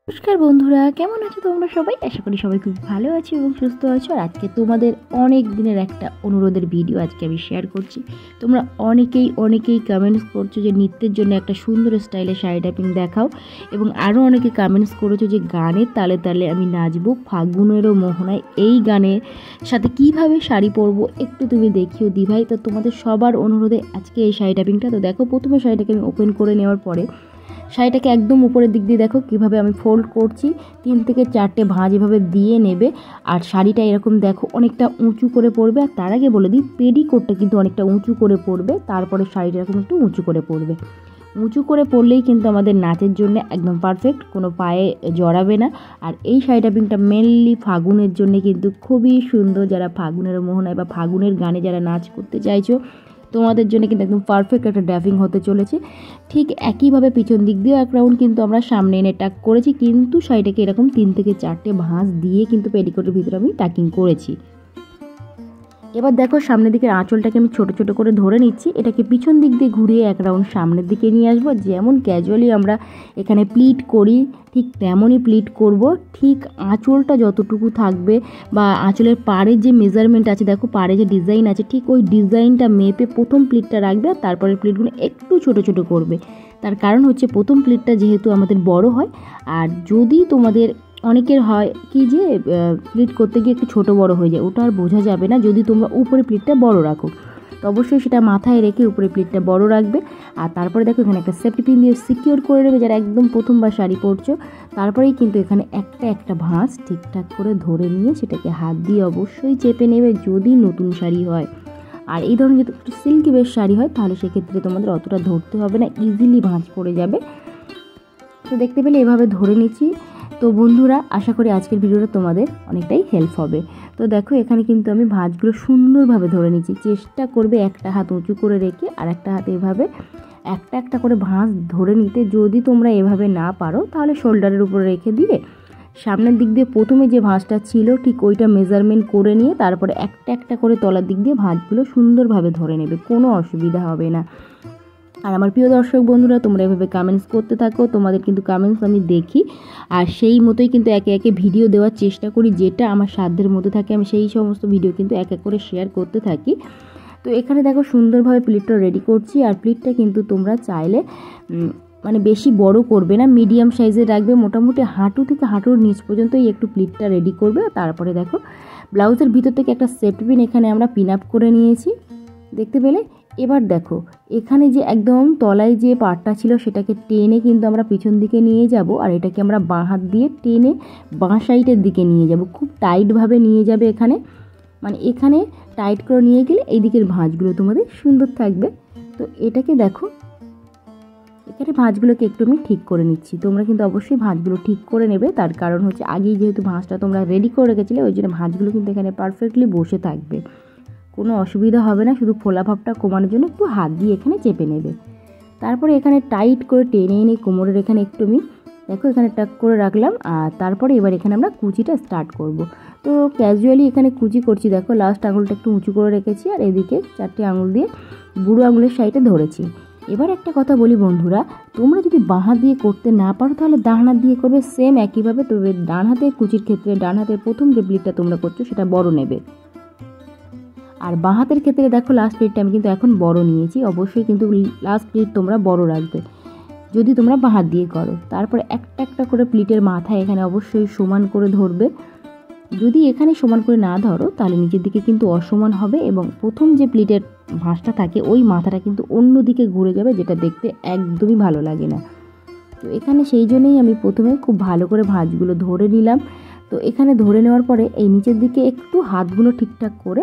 নমস্কার বন্ধুরা, কেমন আছো তোমরা সবাই? আশা করি সবাই খুব ভালো আছো এবং সুস্থ আছো। আর আজকে তোমাদের অনেক দিনের একটা অনুরোধের ভিডিও আজকে আমি শেয়ার করছি। তোমরা অনেকেই কমেন্টস করছো যে নৃত্যের জন্য একটা সুন্দর স্টাইলে শাড়ি টাইপিং দেখাও, এবং আরও অনেকে কমেন্টস করেছো যে গানের তালে তালে আমি নাচবো ফাগুনেরও মোহনায়, এই গানের সাথে কিভাবে শাড়ি পরবো একটু তুমি দেখিও দিভাই। তো তোমাদের সবার অনুরোধে আজকে এই শাড়ি টাইপিংটা। তো দেখো, প্রথমে শাড়িটাকে আমি ওপেন করে নেওয়ার পরে শাড়িটাকে একদম উপরের দিক দিয়ে দেখো কিভাবে আমি ফোল্ড করছি। 3 থেকে 4টে ভাঁজ এভাবে দিয়ে নেবে। আর শাড়িটা এরকম দেখো অনেকটা উঁচু করে পরবে। আর তার আগে বলে দিই, পেডিকোটটা কিন্তু অনেকটা উঁচু করে পরবে, তারপরে শাড়িটা এরকম একটু উঁচু করে পরবে। উঁচু করে পরলেই কিন্তু আমাদের নাচের জন্য একদম পারফেক্ট, কোনো পায়ে জড়াবে না। আর এই শাড়ি টাইপিংটা মেনলি ফাগুনের জন্য কিন্তু খুবই সুন্দর। যারা ফাগুনের মোহনায় বা ফাগুনের গানে যারা নাচ করতে চাইছো, তোমাদের জন্য কিন্তু একদম পারফেক্ট একটা ড্যাফিং হতে চলেছে। ঠিক একইভাবে পিছন দিক দিয়েও এক রাউন্ড কিন্তু আমরা সামনে এনে টাক করেছি, কিন্তু শাড়িটাকে এরকম 3 থেকে 4টে ভাঁজ দিয়ে কিন্তু পেটিকোটের ভিতরে আমি টাকিং করেছি। এবার দেখো, সামনের দিকের আঁচলটাকে আমি ছোট ছোট করে ধরে নিচ্ছি। এটাকে পিছন দিক দিয়ে ঘুরিয়ে এক রাউন্ড সামনের দিকে নিয়ে আসবো। যেমন ক্যাজুয়ালি আমরা এখানে প্লিট করি ঠিক তেমনই প্লিট করব। ঠিক আঁচলটা যতটুকু থাকবে বা আঁচলের পাড়ের যে মেজারমেন্ট আছে, দেখো পাড়ে যে ডিজাইন আছে, ঠিক ওই ডিজাইনটা মেপে প্রথম প্লিটটা রাখবে, আর তারপরে প্লিটগুলো একটু ছোট ছোট করবে। তার কারণ হচ্ছে প্রথম প্লিটটা যেহেতু আমাদের বড় হয়, আর যদি তোমাদের অনেকের হয় কি যে প্লিট করতে গিয়ে একটু ছোট বড় হয়ে যায়, ওটা আর বোঝা যাবে না যদি তোমরা উপরে প্লিটটা বড় রাখো। তো অবশ্যই সেটা মাথায় রেখে উপরে প্লিটটা বড় রাখবে। আর তারপরে দেখো এখানে একটা সেফটি পিন দিয়ে সিকিওর করে নেবে, যারা একদম প্রথমবার শাড়ি পরছো। তারপরেই কিন্তু এখানে একটা ভাঁজ ঠিকঠাক করে ধরে নিয়ে সেটাকে হাত দিয়ে অবশ্যই চেপে নেবে যদি নতুন শাড়ি হয়। আর এই ধরনের যদি একটু সিল্কি বেশ শাড়ি হয়, তাহলে সেক্ষেত্রে তোমাদের অতটা ধরতে হবে না, ইজিলি ভাঁজ পড়ে যাবে। তো দেখতে পেলে এভাবে ধরে নিচ্ছি। তো বন্ধুরা, আশা করি আজকের ভিডিওটা তোমাদের অনেকটাই হেল্প হবে। তো দেখো, এখানে কিন্তু আমি ভাঁজগুলো সুন্দরভাবে ধরে নিচ্ছি। চেষ্টা করবে একটা হাত উঁচু করে রেখে আর একটা হাত এভাবে একটা করে ভাঁজ ধরে নিতে। যদি তোমরা এভাবে না পারো, তাহলে শোল্ডারের উপরে রেখে দিয়ে সামনের দিক দিয়ে প্রথমে যে ভাঁজটা ছিল ঠিক ওইটা মেজারমেন্ট করে নিয়ে তারপরে একটা করে তলার দিক দিয়ে ভাঁজগুলো সুন্দরভাবে ধরে নেবে, কোনো অসুবিধা হবে না। আর আমার প্রিয় দর্শক বন্ধুরা, তোমরা এভাবে কমেন্টস করতে থাকো, তোমাদের কিন্তু কমেন্টস আমি দেখি, আর সেই মতোই কিন্তু একে একে ভিডিও দেওয়ার চেষ্টা করি। যেটা আমার সাধ্যের মধ্যে থাকে আমি সেই সমস্ত ভিডিও কিন্তু এক এক করে শেয়ার করতে থাকি। তো এখানে দেখো সুন্দরভাবে প্লিটটা রেডি করছি। আর প্লিটটা কিন্তু তোমরা চাইলে মানে বেশি বড় করবে না, মিডিয়াম সাইজের রাখবে। মোটামুটি হাঁটু থেকে হাঁটুর নিচ পর্যন্তই একটু প্লিটটা রেডি করবে। তারপরে দেখো ব্লাউজের ভিতর থেকে একটা সেফটি পিন এখানে আমরা পিন আপ করে নিয়েছি, দেখতে পেলে। এবার দেখো এখানে যে একদম তলায় যে পার্টটা ছিল সেটাকে টেনে কিন্তু আমরা পিছন দিকে নিয়ে যাব। আর এটাকে আমরা বাঁ হাত দিয়ে টেনে বাঁ সাইডের দিকে নিয়ে যাব, খুব টাইটভাবে নিয়ে যাবে। এখানে মানে এখানে টাইট করে নিয়ে গেলে এই দিকের ভাঁজগুলো তোমাদের সুন্দর থাকবে। তো এটাকে দেখো, এখানে ভাঁজগুলোকে একটু আমি ঠিক করে নিচ্ছি। তোমরা কিন্তু অবশ্যই ভাঁজগুলো ঠিক করে নেবে, তার কারণ হচ্ছে আগেই যেহেতু ভাঁজটা তোমরা রেডি করে রেখেছিলে, ওই জন্য ভাঁজগুলো কিন্তু এখানে পারফেক্টলি বসে থাকবে, কোনো অসুবিধা হবে না। শুধু ফোলা ভাবটা কমানোর জন্য একটু হাত দিয়ে এখানে চেপে নেবে। তারপরে এখানে টাইট করে টেনে এনে কোমরের এখানে একটু আমি দেখো এখানে টাক করে রাখলাম। আর তারপরে এবার এখানে আমরা কুচিটা স্টার্ট করব। তো ক্যাজুয়ালি এখানে কুচি করছি। দেখো লাস্ট আঙুলটা একটু উঁচু করে রেখেছি, আর এদিকে 4টে আঙুল দিয়ে বুড়ো আঙুলের সাইডে ধরেছি। এবার একটা কথা বলি বন্ধুরা, তোমরা যদি বাঁ হাত দিয়ে করতে না পারো, তাহলে ডান হাত দিয়ে করবে সেম একইভাবে। তবে ডান হাতের কুচির ক্ষেত্রে ডান হাতের প্রথম যে প্লিটটা তোমরা করছো সেটা বড় নেবে, আর বাঁ হাতের ক্ষেত্রে দেখো লাস্ট প্লিটটা আমি কিন্তু এখন বড় নিয়েছি। অবশ্যই কিন্তু লাস্ট প্লিট তোমরা বড় রাখবে যদি তোমরা বাঁ হাত দিয়ে করো। তারপরে একটা করে প্লিটের মাথায় এখানে অবশ্যই সমান করে ধরবে। যদি এখানে সমান করে না ধরো, তাহলে নিচের দিকে কিন্তু অসমান হবে, এবং প্রথম যে প্লিটের ভাঁজটা থাকে ওই মাথাটা কিন্তু অন্য দিকে ঘুরে যাবে, যেটা দেখতে একদমই ভালো লাগে না। তো এখানে সেই জন্যই আমি প্রথমে খুব ভালো করে ভাঁজগুলো ধরে নিলাম। তো এখানে ধরে নেওয়ার পরে এই নিচের দিকে একটু হাতগুলো ঠিকঠাক করে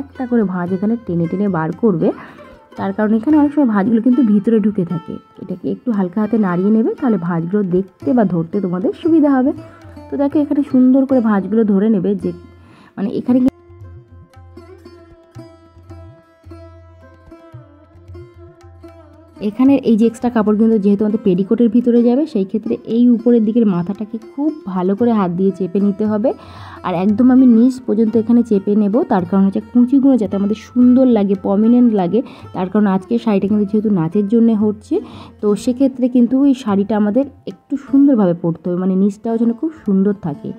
একটা করে ভাঁজ এখানে টেনে টেনে বার করবে। তার কারণ এখানে অনেক সময় ভাঁজগুলো কিন্তু ভিতরে ঢুকে থাকে, এটাকে একটু হালকা হাতে নাড়িয়ে নেবে, তাহলে ভাঁজগুলো দেখতে বা ধরতে তোমাদের সুবিধা হবে। তো দেখো এখানে সুন্দর করে ভাঁজগুলো ধরে নেবে, যে মানে এখানে এখানের এই যে এক্সট্রা কাপড় কিন্তু যেহেতু আমাদের পেডিকোটের ভিতরে যাবে, সেই ক্ষেত্রে এই উপরের দিকের মাথাটাকে খুব ভালো করে হাত দিয়ে চেপে নিতে হবে। আর একদম আমি নিচ পর্যন্ত এখানে চেপে নেব, তার কারণ হচ্ছে কুঁচিগুলো যাতে আমাদের সুন্দর লাগে, প্রমিনেন্ট লাগে। তার কারণ আজকে শাড়িটা কিন্তু যেহেতু নাচের জন্য হচ্ছে, তো সেক্ষেত্রে কিন্তু এই শাড়িটা আমাদের একটু সুন্দরভাবে পরতে হবে, মানে নিচটাও যেন খুব সুন্দর থাকে।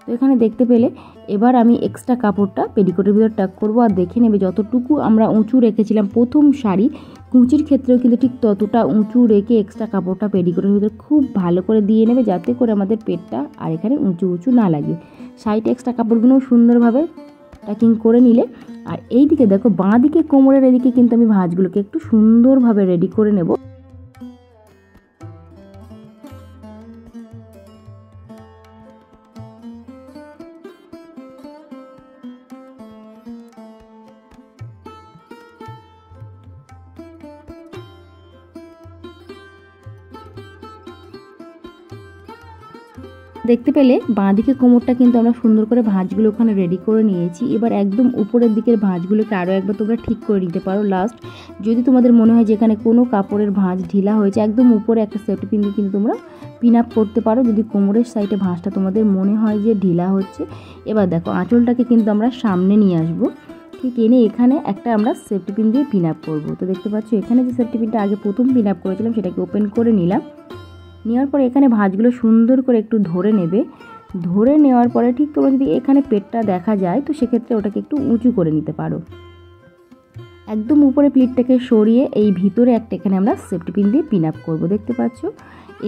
তো এখানে দেখতে পেলে এবার আমি এক্সট্রা কাপড়টা পেডিকোটের ভিতর টাক করবো। আর দেখে নেবে যতটুকু আমরা উঁচু রেখেছিলাম প্রথম শাড়ি, কুঁচির ক্ষেত্রেও কিন্তু ঠিক ততটা উঁচু রেখে এক্সট্রা কাপড়টা পেডিকোটের ভিতরে খুব ভালো করে দিয়ে নেবে, যাতে করে আমাদের পেটটা আর এখানে উঁচু উঁচু না লাগে। সাইডে এক্সট্রা কাপড়গুলোও সুন্দরভাবে টাকিং করে নিলে। আর এই দিকে দেখো, বাঁ দিকে কোমরের এদিকে কিন্তু আমি ভাঁজগুলোকে একটু সুন্দরভাবে রেডি করে নেব। দেখতে পেলে বাঁদিকে কোমরটা কিন্তু আমরা সুন্দর করে ভাঁজগুলো ওখানে রেডি করে নিয়েছি। এবার একদম উপরের দিকের ভাঁজগুলোকে আরও একবার তোমরা ঠিক করে নিতে পারো লাস্ট। যদি তোমাদের মনে হয় যে এখানে কোনো কাপড়ের ভাঁজ ঢিলা হয়েছে, একদম উপরে একটা সেফটি পিন দিয়ে কিন্তু তোমরা পিন আপ করতে পারো, যদি কোমরের সাইডে ভাঁজটা তোমাদের মনে হয় যে ঢিলা হচ্ছে। এবার দেখো, আঁচলটাকে কিন্তু আমরা সামনে নিয়ে আসবো, ঠিক এনে এখানে একটা আমরা সেফটি পিন দিয়ে পিন আপ করবো। তো দেখতে পাচ্ছ এখানে যে সেফটি পিনটা আগে প্রথম পিন আপ করেছিলাম সেটাকে ওপেন করে নিলাম। নেওয়ার পরে এখানে ভাঁজগুলো সুন্দর করে একটু ধরে নেবে। ধরে নেওয়ার পরে ঠিক তোমরা যদি এখানে পেটটা দেখা যায়, তো সেক্ষেত্রে ওটাকে একটু উঁচু করে নিতে পারো। একদম উপরে প্লিটটাকে সরিয়ে এই ভিতরে একটা এখানে আমরা সেফটি পিন দিয়ে পিন আপ করবো। দেখতে পাচ্ছ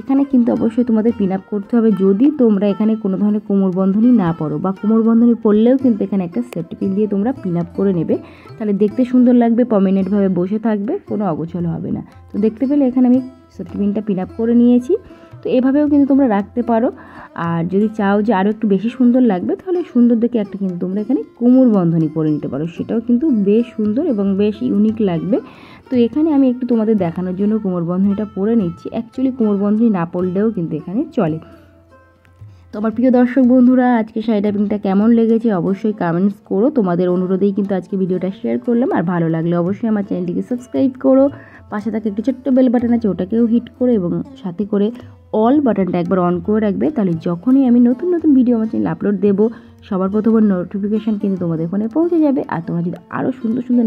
এখানে কিন্তু অবশ্যই তোমাদের পিন আপ করতে হবে। যদি তোমরা এখানে কোনো ধরনের কোমরবন্ধনী না পরো, বা কোমরবন্ধনী পরলেও কিন্তু এখানে একটা সেফটি পিন দিয়ে তোমরা পিন আপ করে নেবে, তাহলে দেখতে সুন্দর লাগবে, পার্মানেন্টভাবে বসে থাকবে, কোনো অগোছল হবে না। তো দেখতে পেলে এখানে আমি সেফটি পিনটা পিন আপ করে নিয়েছি। তো এভাবেও কিন্তু তোমরা রাখতে পারো। আর যদি চাও যে আরও একটু বেশি সুন্দর লাগবে, তাহলে সুন্দর দেখে একটা কিন্তু তোমরা এখানে কোমরবন্ধনী পরে নিতে পারো, সেটাও কিন্তু বেশ সুন্দর এবং বেশ ইউনিক লাগবে। তো এখানে আমি একটু তোমাদের দেখানোর জন্য কোমরবন্ধনীটা পরে নিচ্ছি। অ্যাকচুয়ালি কোমরবন্ধনী না পরলেও কিন্তু এখানে চলে। তো আমার প্রিয় দর্শক বন্ধুরা, আজকে শাড়ি ট্যাপিংটা কেমন লেগেছে অবশ্যই কমেন্টস করো। তোমাদের অনুরোধেই কিন্তু আজকে ভিডিওটা শেয়ার করলাম। আর ভালো লাগলে অবশ্যই আমার চ্যানেলটিকে সাবস্ক্রাইব করো, পাশে থাকে একটু ছোট্ট বেল বাটন আছে, ওটাকেও হিট করো, এবং সাথে করে অল বাটনটা একবার অন করে রাখবে। তাহলে যখনই আমি নতুন নতুন ভিডিও আমার চ্যানেলে আপলোড দেবো, সবার প্রথমে নোটিফিকেশান কিন্তু তোমাদের ফোনে পৌঁছে যাবে। আর তোমরা যদি আরও সুন্দর সুন্দর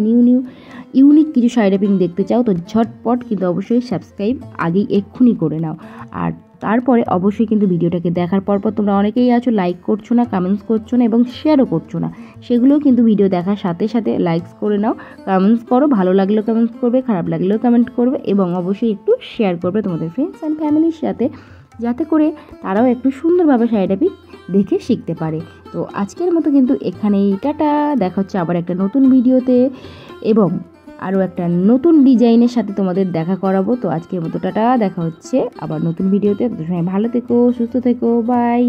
ইউনিক কিছু শাড়ি ট্যাপিং দেখতে চাও, তো ঝটপট কিন্তু অবশ্যই সাবস্ক্রাইব আগেই এক্ষুনি করে নাও। আর তারপরে অবশ্যই কিন্তু ভিডিওটাকে দেখার পর তোমরা অনেকেই আছো লাইক করছো না, কমেন্টস করছো না এবং শেয়ারও করছো না, সেগুলোও কিন্তু ভিডিও দেখার সাথে সাথে লাইকস করে নাও, কমেন্টস করো, ভালো লাগলেও কমেন্টস করবে, খারাপ লাগলেও কমেন্ট করবে, এবং অবশ্যই একটু শেয়ার করবে তোমাদের ফ্রেন্ডস অ্যান্ড ফ্যামিলির সাথে, যাতে করে তারাও একটু সুন্দরভাবে শাড়ি ট্যাপিং দেখে শিখতে পারে। তো আজকের মতো কিন্তু এখানেই টাটা, দেখা হচ্ছে আবার একটা নতুন ভিডিওতে এবং আরও একটা নতুন ডিজাইনের সাথে তোমাদের দেখা করাবো। তো আজকের মতো টাটা, দেখা হচ্ছে আবার নতুন ভিডিওতে। ভালো থেকো, সুস্থ থেকো, বাই।